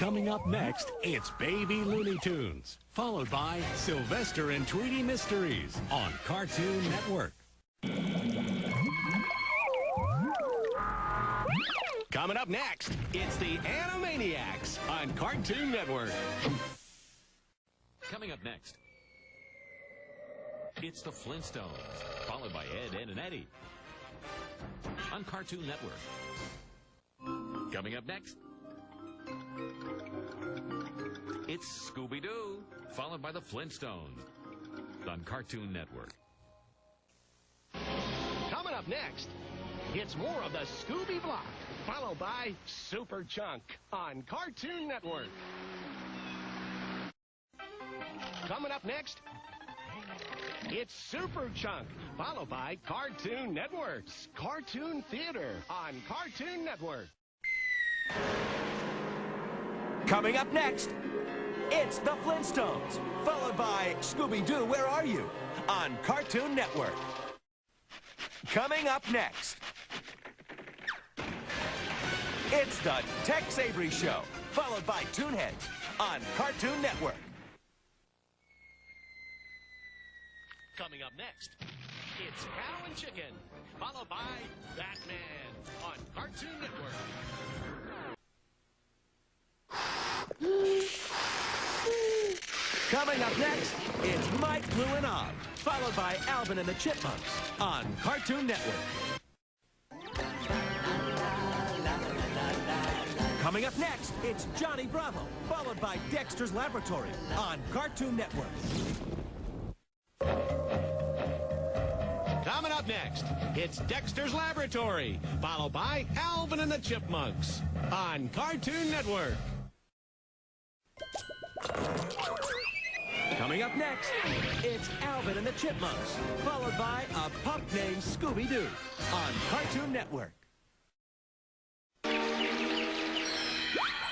Coming up next, it's Baby Looney Tunes, followed by Sylvester and Tweety Mysteries on Cartoon Network. Coming up next, it's the Animaniacs on Cartoon Network. Coming up next, it's the Flintstones, followed by Ed, Edd, and Eddy on Cartoon Network. Coming up next, it's Scooby-Doo, followed by the Flintstones on Cartoon Network. Coming up next, it's more of the Scooby Block, followed by Super Chunk on Cartoon Network. Coming up next, it's Super Chunk, followed by Cartoon Network's Cartoon Theater on Cartoon Network. Coming up next, it's the Flintstones, followed by Scooby-Doo, Where Are You? On Cartoon Network. Coming up next, it's the Tex Avery Show, followed by Toonheads on Cartoon Network. Coming up next, it's Cow and Chicken, followed by Batman on Cartoon Network. Coming up next, it's Mike, Blue, and Og, followed by Alvin and the Chipmunks on Cartoon Network. Coming up next, it's Johnny Bravo, followed by Dexter's Laboratory on Cartoon Network. Coming up next, it's Dexter's Laboratory, followed by Alvin and the Chipmunks on Cartoon Network. Coming up next, it's Alvin and the Chipmunks, followed by a pup named Scooby-Doo on Cartoon Network.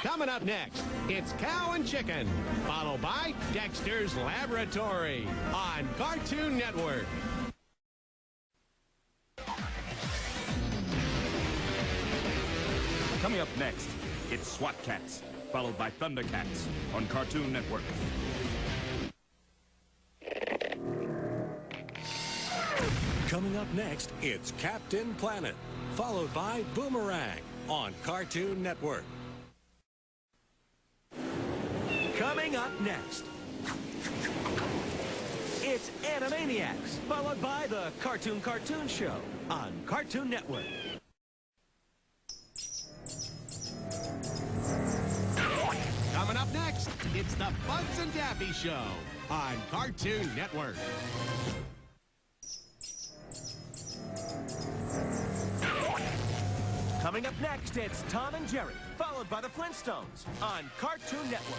Coming up next, it's Cow and Chicken, followed by Dexter's Laboratory on Cartoon Network. Coming up next, it's SWAT Cats, followed by Thundercats on Cartoon Network. Coming up next, it's Captain Planet, followed by Boomerang on Cartoon Network. Coming up next, it's Animaniacs, followed by the Cartoon Show on Cartoon Network. Coming up next, it's the Bugs and Daffy Show on Cartoon Network. Coming up next, it's Tom and Jerry, followed by the Flintstones on Cartoon Network.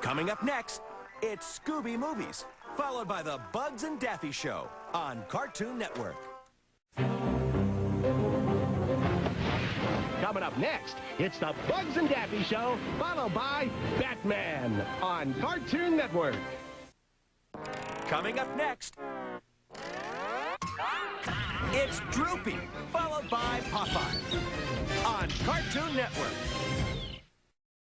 Coming up next, it's Scooby Movies, followed by the Bugs and Daffy Show on Cartoon Network. Coming up next, it's the Bugs and Daffy Show, followed by Batman on Cartoon Network. Coming up next, it's Droopy, followed by Popeye on Cartoon Network.